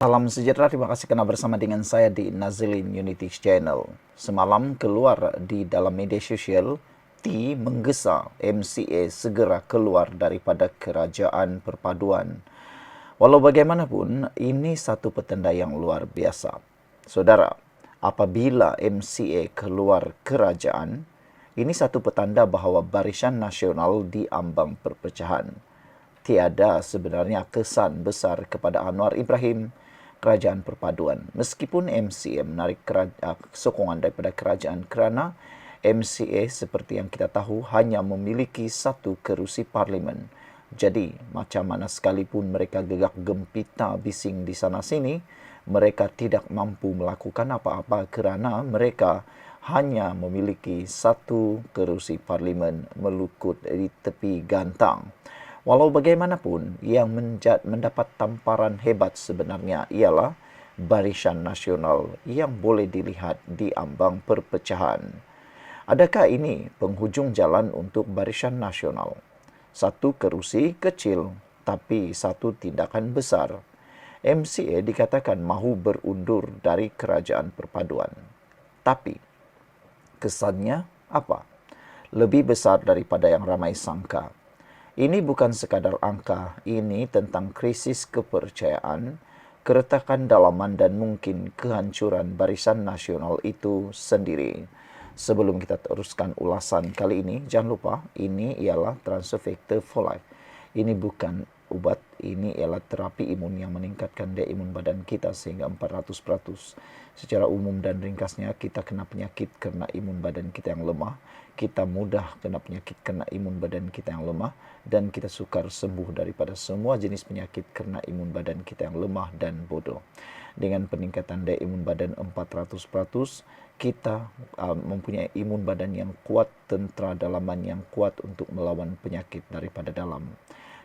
Salam sejahtera, terima kasih karena bersama dengan saya di Nazilin Unity Channel. Semalam keluar di dalam media sosial, T menggesa MCA segera keluar daripada kerajaan perpaduan. Walau bagaimanapun, ini satu petanda yang luar biasa. Saudara, apabila MCA keluar kerajaan, ini satu petanda bahawa Barisan Nasional diambang perpecahan. Tiada sebenarnya kesan besar kepada Anwar Ibrahim, Kerajaan Perpaduan. Meskipun MCA menarik sokongan daripada kerajaan kerana MCA seperti yang kita tahu hanya memiliki satu kerusi parlimen. Jadi, macam mana sekalipun mereka gegak gempita bising di sana-sini, mereka tidak mampu melakukan apa-apa kerana mereka hanya memiliki satu kerusi parlimen melukut di tepi gantang. Walau bagaimanapun, yang mendapat tamparan hebat sebenarnya ialah Barisan Nasional yang boleh dilihat di ambang perpecahan. Adakah ini penghujung jalan untuk Barisan Nasional? Satu kerusi kecil, tapi satu tindakan besar. MCA dikatakan mahu berundur dari kerajaan perpaduan. Tapi, kesannya apa? Lebih besar daripada yang ramai sangka. Ini bukan sekadar angka, ini tentang krisis kepercayaan, keretakan dalaman dan mungkin kehancuran Barisan Nasional itu sendiri. Sebelum kita teruskan ulasan kali ini, jangan lupa ini ialah Transfer Factor for Life. Ini bukan ubat, ini ialah terapi imun yang meningkatkan daya imun badan kita sehingga 400%. Secara umum dan ringkasnya, kita kena penyakit kerana imun badan kita yang lemah. Kita mudah kena penyakit kerana imun badan kita yang lemah. Dan kita sukar sembuh daripada semua jenis penyakit kerana imun badan kita yang lemah dan bodoh. Dengan peningkatan daya imun badan 400%, kita mempunyai imun badan yang kuat, tentera dalaman yang kuat untuk melawan penyakit daripada dalam.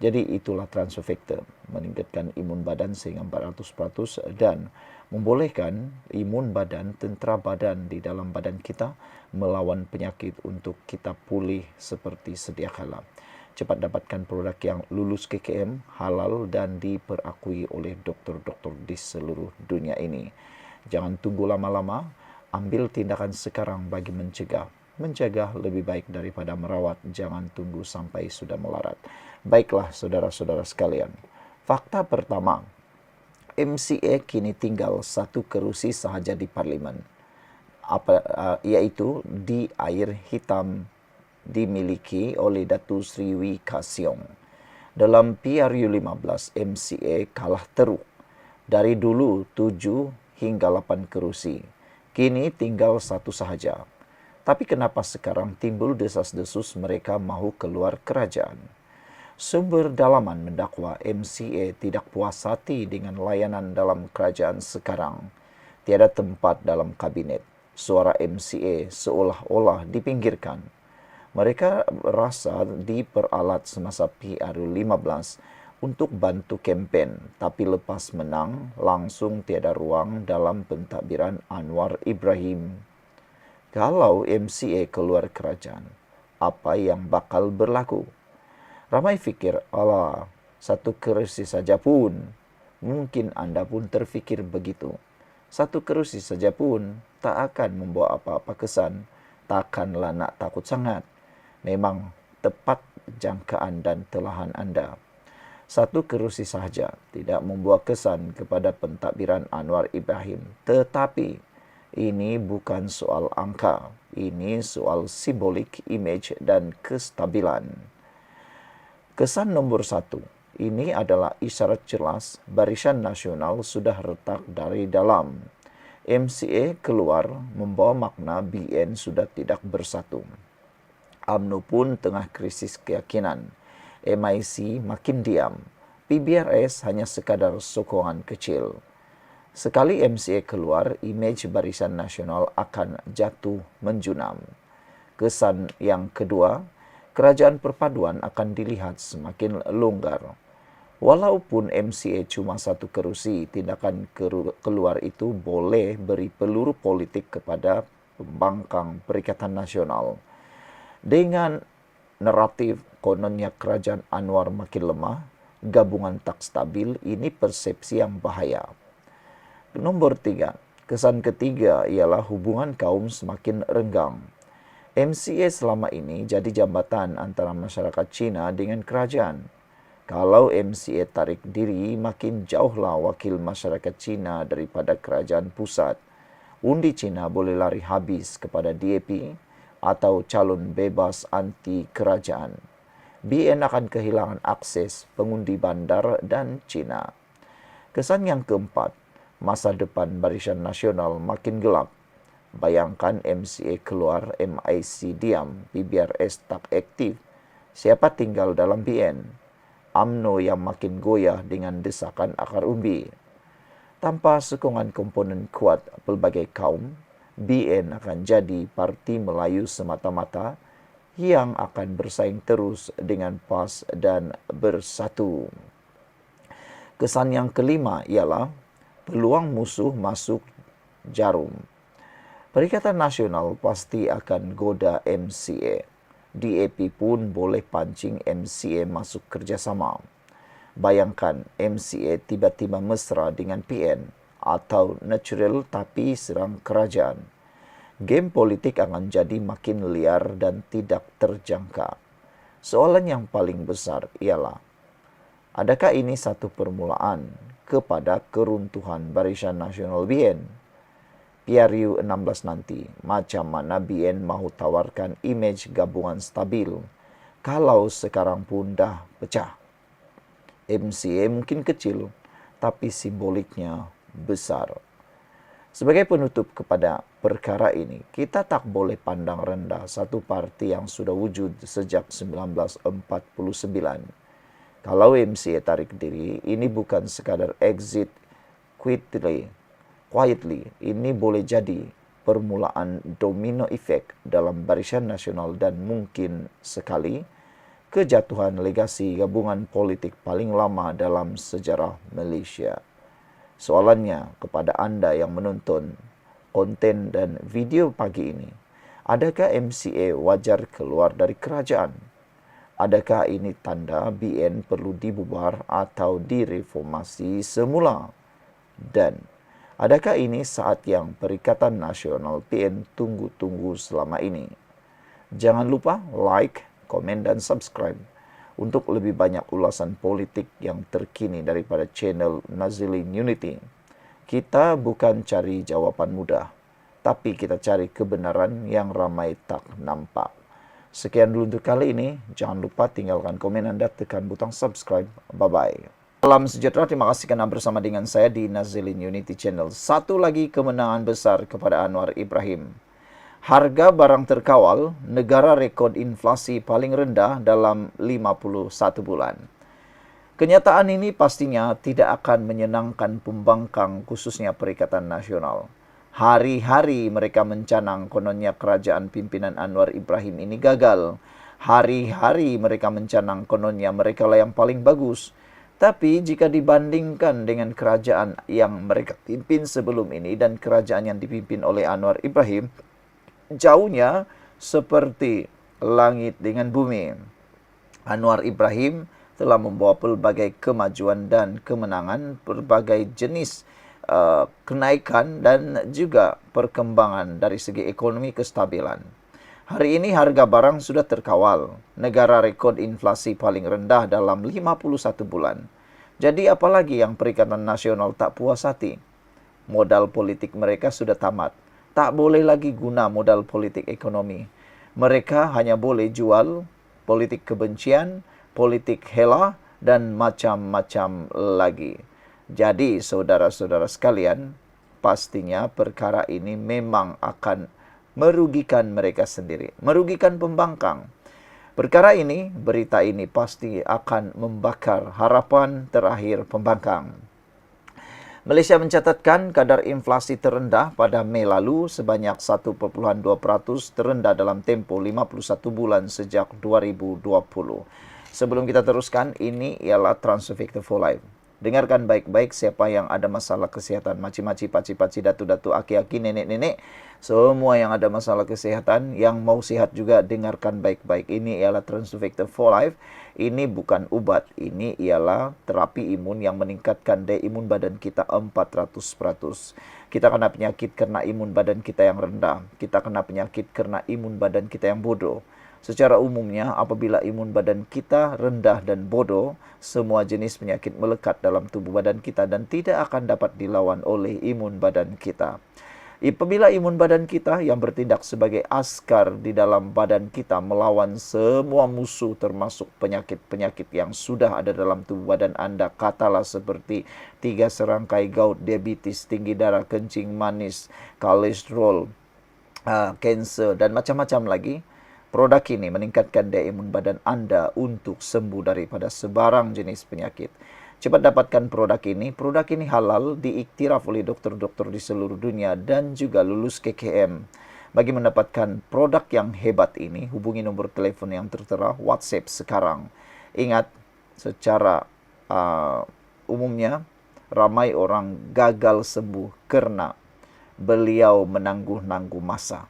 Jadi itulah transfer factor, meningkatkan imun badan sehingga 400% dan membolehkan imun badan, tentera badan di dalam badan kita melawan penyakit untuk kita pulih seperti sedia kala. Cepat dapatkan produk yang lulus KKM, halal dan diperakui oleh doktor-doktor di seluruh dunia ini. Jangan tunggu lama-lama, ambil tindakan sekarang bagi mencegah. Mencegah lebih baik daripada merawat, jangan tunggu sampai sudah melarat. Baiklah saudara-saudara sekalian, fakta pertama, MCA kini tinggal satu kerusi sahaja di parlimen, iaitu di air hitam dimiliki oleh Datuk Sri Wee Ka Siong. Dalam PRU15, MCA kalah teruk. Dari dulu 7 hingga 8 kerusi. Kini tinggal satu sahaja. Tapi kenapa sekarang timbul desas-desus mereka mahu keluar kerajaan? Sumber dalaman mendakwa MCA tidak puas hati dengan layanan dalam kerajaan sekarang. Tiada tempat dalam kabinet. Suara MCA seolah-olah dipinggirkan. Mereka rasa diperalat semasa PRU15 untuk bantu kempen, tapi lepas menang, langsung tiada ruang dalam pentadbiran Anwar Ibrahim. Kalau MCA keluar kerajaan, apa yang bakal berlaku? Ramai fikir, alah, satu kerusi saja pun. Mungkin anda pun terfikir begitu. Satu kerusi saja pun tak akan membawa apa-apa kesan. Takkanlah nak takut sangat. Memang tepat jangkaan dan telahan anda. Satu kerusi sahaja tidak membuat kesan kepada pentadbiran Anwar Ibrahim. Tetapi ini bukan soal angka. Ini soal simbolik, imej dan kestabilan. Kesan nombor 1. Ini adalah isyarat jelas Barisan Nasional sudah retak dari dalam. MCA keluar membawa makna BN sudah tidak bersatu. UMNO pun tengah krisis keyakinan. MIC makin diam. PBRS hanya sekadar sokongan kecil. Sekali MCA keluar, imej Barisan Nasional akan jatuh menjunam. Kesan yang kedua, kerajaan perpaduan akan dilihat semakin longgar. Walaupun MCA cuma satu kerusi, tindakan keluar itu boleh beri peluru politik kepada pembangkang Perikatan Nasional. Dengan naratif kononnya kerajaan Anwar makin lemah, gabungan tak stabil, ini persepsi yang bahaya. Nomor 3, kesan ketiga ialah hubungan kaum semakin renggang. MCA selama ini jadi jambatan antara masyarakat Cina dengan kerajaan. Kalau MCA tarik diri, makin jauhlah wakil masyarakat Cina daripada kerajaan pusat. Undi Cina boleh lari habis kepada DAP atau calon bebas anti kerajaan. BN akan kehilangan akses pengundi bandar dan Cina. Kesan yang keempat, masa depan Barisan Nasional makin gelap. Bayangkan MCA keluar, MIC diam, PBRS tak aktif. Siapa tinggal dalam BN? UMNO yang makin goyah dengan desakan akar umbi. Tanpa sokongan komponen kuat pelbagai kaum, BN akan jadi parti Melayu semata-mata yang akan bersaing terus dengan PAS dan Bersatu. Kesan yang kelima ialah peluang musuh masuk jarum. Perikatan Nasional pasti akan goda MCA. DAP pun boleh pancing MCA masuk kerjasama. Bayangkan MCA tiba-tiba mesra dengan PN atau natural tapi serang kerajaan. Game politik akan jadi makin liar dan tidak terjangka. Soalan yang paling besar ialah, adakah ini satu permulaan kepada keruntuhan Barisan Nasional BN? PRU 16 nanti, macam mana BN mahu tawarkan imej gabungan stabil kalau sekarang pun dah pecah. MCA mungkin kecil, tapi simboliknya besar. Sebagai penutup kepada perkara ini, kita tak boleh pandang rendah satu parti yang sudah wujud sejak 1949. Kalau MCA tarik diri, ini bukan sekadar exit quietly, ini boleh jadi permulaan domino effect dalam Barisan Nasional dan mungkin sekali kejatuhan legasi gabungan politik paling lama dalam sejarah Malaysia. Soalannya kepada anda yang menonton konten dan video pagi ini, adakah MCA wajar keluar dari kerajaan? Adakah ini tanda BN perlu dibubar atau direformasi semula? Dan adakah ini saat yang Perikatan Nasional PN tunggu-tunggu selama ini? Jangan lupa like, komen dan subscribe untuk lebih banyak ulasan politik yang terkini daripada channel Nazilin Unity. Kita bukan cari jawapan mudah, tapi kita cari kebenaran yang ramai tak nampak. Sekian dulu untuk kali ini. Jangan lupa tinggalkan komen anda, tekan butang subscribe. Bye-bye. Salam sejahtera, terima kasih kerana bersama dengan saya di Nazilin Unity Channel. Satu lagi kemenangan besar kepada Anwar Ibrahim. Harga barang terkawal, negara rekod inflasi paling rendah dalam 51 bulan. Kenyataan ini pastinya tidak akan menyenangkan pembangkang khususnya Perikatan Nasional. Hari-hari mereka mencanang kononnya kerajaan pimpinan Anwar Ibrahim ini gagal. Hari-hari mereka mencanang kononnya mereka lah yang paling bagus. Tapi jika dibandingkan dengan kerajaan yang mereka pimpin sebelum ini dan kerajaan yang dipimpin oleh Anwar Ibrahim, jauhnya seperti langit dengan bumi. Anwar Ibrahim telah membawa pelbagai kemajuan dan kemenangan, berbagai jenis kenaikan dan juga perkembangan dari segi ekonomi kestabilan. Hari ini harga barang sudah terkawal. Negara rekod inflasi paling rendah dalam 51 bulan. Jadi apalagi yang Perikatan Nasional tak puas hati? Modal politik mereka sudah tamat. Tak boleh lagi guna modal politik ekonomi. Mereka hanya boleh jual politik kebencian, politik hela, dan macam-macam lagi. Jadi saudara-saudara sekalian, pastinya perkara ini memang akan merugikan mereka sendiri, merugikan pembangkang. Perkara ini, berita ini pasti akan membakar harapan terakhir pembangkang. Malaysia mencatatkan kadar inflasi terendah pada Mei lalu sebanyak 1.2%, terendah dalam tempoh 51 bulan sejak 2020. Sebelum kita teruskan, ini ialah Transfer Factor for Life. Dengarkan baik-baik siapa yang ada masalah kesihatan. Maci-maci, paci-paci, datu-datu, aki-aki, nenek-nenek. Semua yang ada masalah kesihatan, yang mau sihat juga, dengarkan baik-baik. Ini ialah Transfer Factor for Life Ini bukan obat, ini ialah terapi imun yang meningkatkan daya imun badan kita 400%. Kita kena penyakit karena imun badan kita yang rendah. Kita kena penyakit karena imun badan kita yang bodoh. Secara umumnya, apabila imun badan kita rendah dan bodoh, semua jenis penyakit melekat dalam tubuh badan kita dan tidak akan dapat dilawan oleh imun badan kita. Apabila imun badan kita yang bertindak sebagai askar di dalam badan kita melawan semua musuh termasuk penyakit-penyakit yang sudah ada dalam tubuh badan Anda, katalah seperti 3 serangkai gout, diabetes, tinggi darah, kencing manis, kolesterol, kanser, dan macam-macam lagi. Produk ini meningkatkan daya imun badan Anda untuk sembuh daripada sebarang jenis penyakit. Cepat dapatkan produk ini. Produk ini halal, diiktiraf oleh dokter-dokter di seluruh dunia dan juga lulus KKM. Bagi mendapatkan produk yang hebat ini, hubungi nomor telepon yang tertera, WhatsApp sekarang. Ingat, secara umumnya, ramai orang gagal sembuh karena beliau menangguh-nangguh masa.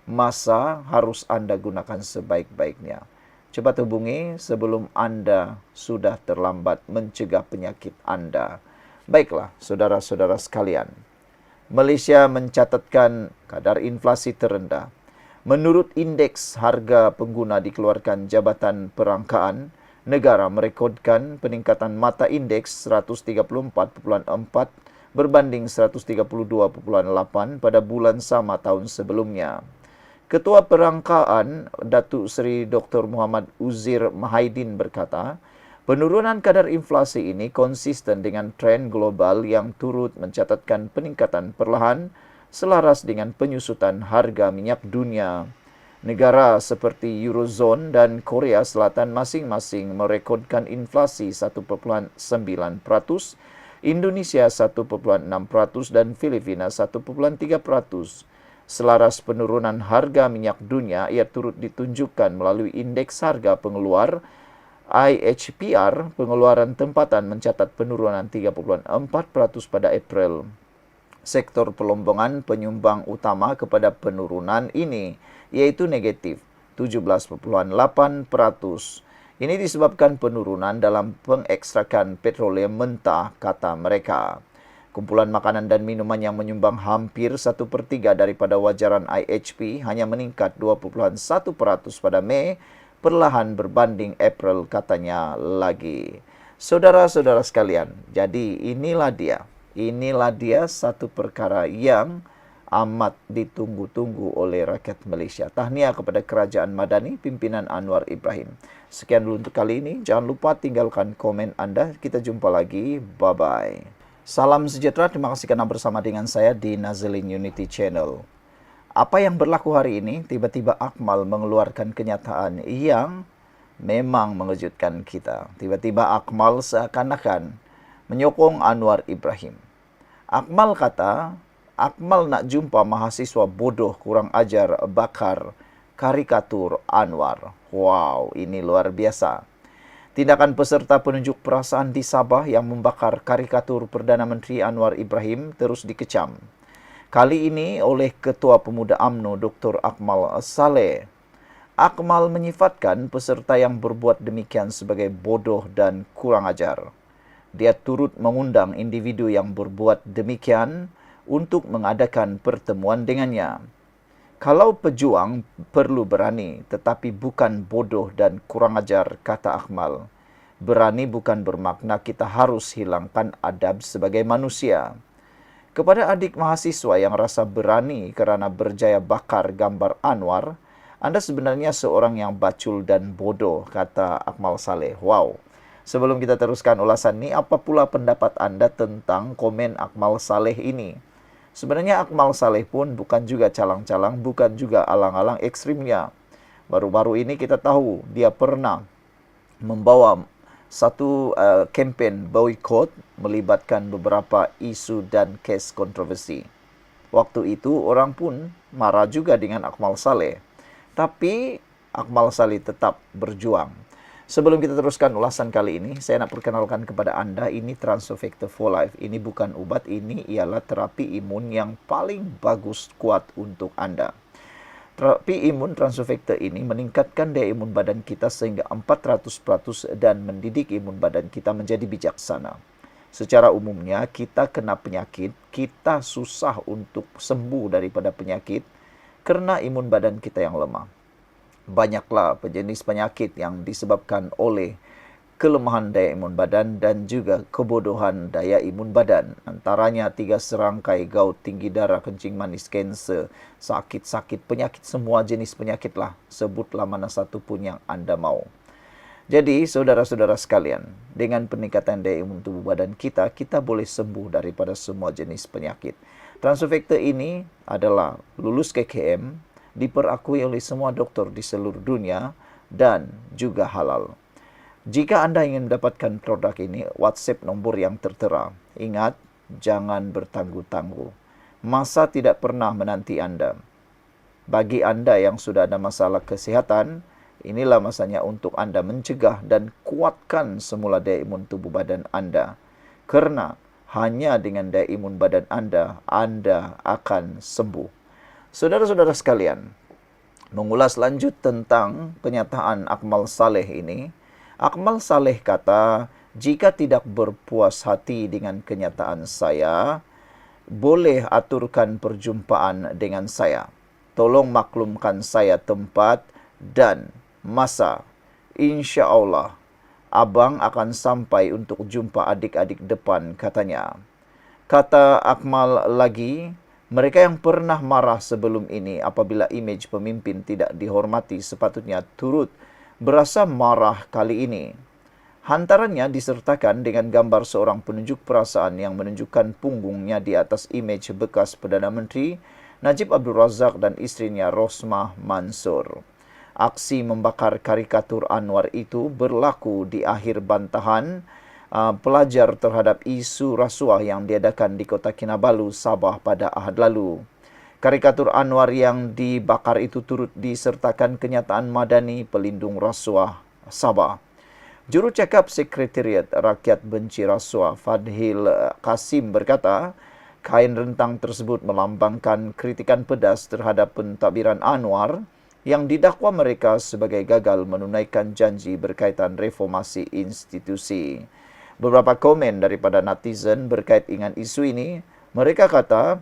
Masa harus Anda gunakan sebaik-baiknya. Cepat hubungi sebelum Anda sudah terlambat mencegah penyakit Anda. Baiklah, saudara-saudara sekalian. Malaysia mencatatkan kadar inflasi terendah. Menurut indeks harga pengguna dikeluarkan Jabatan Perangkaan, negara merekodkan peningkatan mata indeks 134.4 berbanding 132.8 pada bulan sama tahun sebelumnya. Ketua Perangkaan Datuk Seri Dr. Muhammad Uzir Mahaidin berkata, penurunan kadar inflasi ini konsisten dengan tren global yang turut mencatatkan peningkatan perlahan selaras dengan penyusutan harga minyak dunia. Negara seperti Eurozone dan Korea Selatan masing-masing merekodkan inflasi 1,9%, Indonesia 1,6% dan Filipina 1,3%. Selaras penurunan harga minyak dunia, ia turut ditunjukkan melalui indeks harga pengeluar IHPR. Pengeluaran tempatan mencatat penurunan 3,4% pada April. Sektor pelombongan penyumbang utama kepada penurunan ini, yaitu negatif 17,8%. Ini disebabkan penurunan dalam pengekstrakan petroleum mentah, kata mereka. Kumpulan makanan dan minuman yang menyumbang hampir 1/3 daripada wajaran IHP hanya meningkat 2,1% pada Mei, perlahan berbanding April, katanya lagi. Saudara-saudara sekalian, jadi inilah dia satu perkara yang amat ditunggu-tunggu oleh rakyat Malaysia. Tahniah kepada Kerajaan Madani, pimpinan Anwar Ibrahim. Sekian dulu untuk kali ini. Jangan lupa tinggalkan komen Anda. Kita jumpa lagi. Bye-bye. Salam sejahtera, terima kasih karena bersama dengan saya di Nazilin Unity Channel. Apa yang berlaku hari ini, tiba-tiba Akmal mengeluarkan kenyataan yang memang mengejutkan kita. Tiba-tiba Akmal seakan-akan menyokong Anwar Ibrahim. Akmal kata, Akmal nak jumpa mahasiswa bodoh kurang ajar bakar karikatur Anwar. Wow, ini luar biasa. Tindakan peserta penunjuk perasaan di Sabah yang membakar karikatur Perdana Menteri Anwar Ibrahim terus dikecam. Kali ini oleh Ketua Pemuda UMNO Dr. Akmal Saleh. Akmal menyifatkan peserta yang berbuat demikian sebagai bodoh dan kurang ajar. Dia turut mengundang individu yang berbuat demikian untuk mengadakan pertemuan dengannya. Kalau pejuang perlu berani, tetapi bukan bodoh dan kurang ajar, kata Akmal. Berani bukan bermakna kita harus hilangkan adab sebagai manusia. Kepada adik mahasiswa yang rasa berani kerana berjaya bakar gambar Anwar, Anda sebenarnya seorang yang bacul dan bodoh, kata Akmal Saleh. Wow. Sebelum kita teruskan ulasan ini, apa pula pendapat Anda tentang komen Akmal Saleh ini? Sebenarnya Akmal Saleh pun bukan juga calang-calang, bukan juga alang-alang ekstrimnya. Baru-baru ini kita tahu dia pernah membawa satu kempen boykot melibatkan beberapa isu dan kes kontroversi. Waktu itu orang pun marah juga dengan Akmal Saleh. Tapi Akmal Saleh tetap berjuang. Sebelum kita teruskan ulasan kali ini, saya nak perkenalkan kepada Anda, ini Transofector for Life. Ini bukan ubat, ini ialah terapi imun yang paling bagus kuat untuk Anda. Terapi imun transofektor ini meningkatkan daya imun badan kita sehingga 400% dan mendidik imun badan kita menjadi bijaksana. Secara umumnya, kita kena penyakit, kita susah untuk sembuh daripada penyakit kerana imun badan kita yang lemah. Banyaklah jenis penyakit yang disebabkan oleh kelemahan daya imun badan dan juga kebodohan daya imun badan. Antaranya 3 serangkai gout, tinggi darah, kencing manis, kanser, sakit-sakit, penyakit, semua jenis penyakit lah. Sebutlah mana satu pun yang anda mau. Jadi, saudara-saudara sekalian, dengan peningkatan daya imun tubuh badan kita, kita boleh sembuh daripada semua jenis penyakit. Transofektor ini adalah lulus KKM, diperakui oleh semua doktor di seluruh dunia dan juga halal. Jika anda ingin mendapatkan produk ini, WhatsApp nombor yang tertera. Ingat, jangan bertangguh-tangguh. Masa tidak pernah menanti anda. Bagi anda yang sudah ada masalah kesihatan, inilah masanya untuk anda mencegah dan kuatkan semula daya imun tubuh badan anda. Kerana hanya dengan daya imun badan anda akan sembuh. Saudara-saudara sekalian, mengulas lanjut tentang kenyataan Akmal Saleh ini, Akmal Saleh kata, jika tidak berpuas hati dengan kenyataan saya, boleh aturkan perjumpaan dengan saya. Tolong maklumkan saya tempat dan masa. Insya Allah, abang akan sampai untuk jumpa adik-adik depan, katanya. Kata Akmal lagi, mereka yang pernah marah sebelum ini apabila imej pemimpin tidak dihormati sepatutnya turut berasa marah kali ini. Hantarannya disertakan dengan gambar seorang penunjuk perasaan yang menunjukkan punggungnya di atas imej bekas Perdana Menteri Najib Abdul Razak dan isterinya Rosmah Mansur. Aksi membakar karikatur Anwar itu berlaku di akhir bantahan pelajar terhadap isu rasuah yang diadakan di Kota Kinabalu, Sabah pada Ahad lalu. Karikatur Anwar yang dibakar itu turut disertakan kenyataan Madani Pelindung Rasuah Sabah. Jurucakap Sekretariat Rakyat Benci Rasuah Fadhil Kasim berkata, kain rentang tersebut melambangkan kritikan pedas terhadap pentadbiran Anwar yang didakwa mereka sebagai gagal menunaikan janji berkaitan reformasi institusi. Beberapa komen daripada netizen berkait dengan isu ini, mereka kata,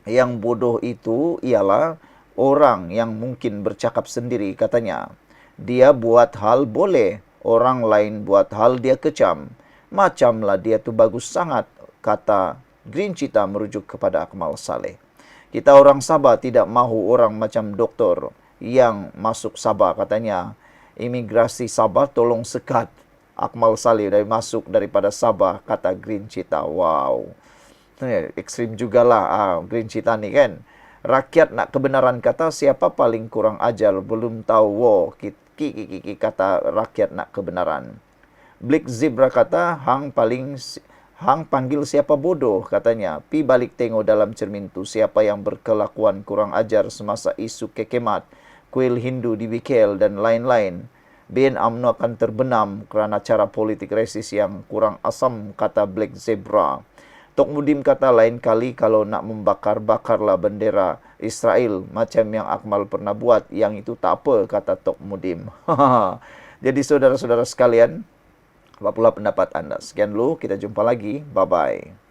yang bodoh itu ialah orang yang mungkin bercakap sendiri, katanya. Dia buat hal boleh, orang lain buat hal dia kecam. Macamlah dia tu bagus sangat, kata Green Cita merujuk kepada Akmal Saleh. Kita orang Sabah tidak mahu orang macam doktor yang masuk Sabah, katanya. Imigrasi Sabah tolong sekat Akmal Saleh masuk daripada Sabah, kata Green Cita. Wow. Ekstrim jugalah Green Cita ni kan. Rakyat nak kebenaran, kata siapa paling kurang ajar belum tahu kata rakyat nak kebenaran. Black Zebra kata hang panggil siapa bodoh, katanya. Pi balik tengok dalam cermin tu siapa yang berkelakuan kurang ajar semasa isu kekemat, kuil Hindu di Wikel dan lain-lain. BN UMNO akan terbenam kerana cara politik resis yang kurang asam, kata Black Zebra. Tok Mudim kata lain kali kalau nak membakar-bakarlah bendera Israel macam yang Akmal pernah buat. Yang itu tak apa, kata Tok Mudim. Jadi saudara-saudara sekalian, apa pula pendapat anda? Sekian dulu, kita jumpa lagi. Bye-bye.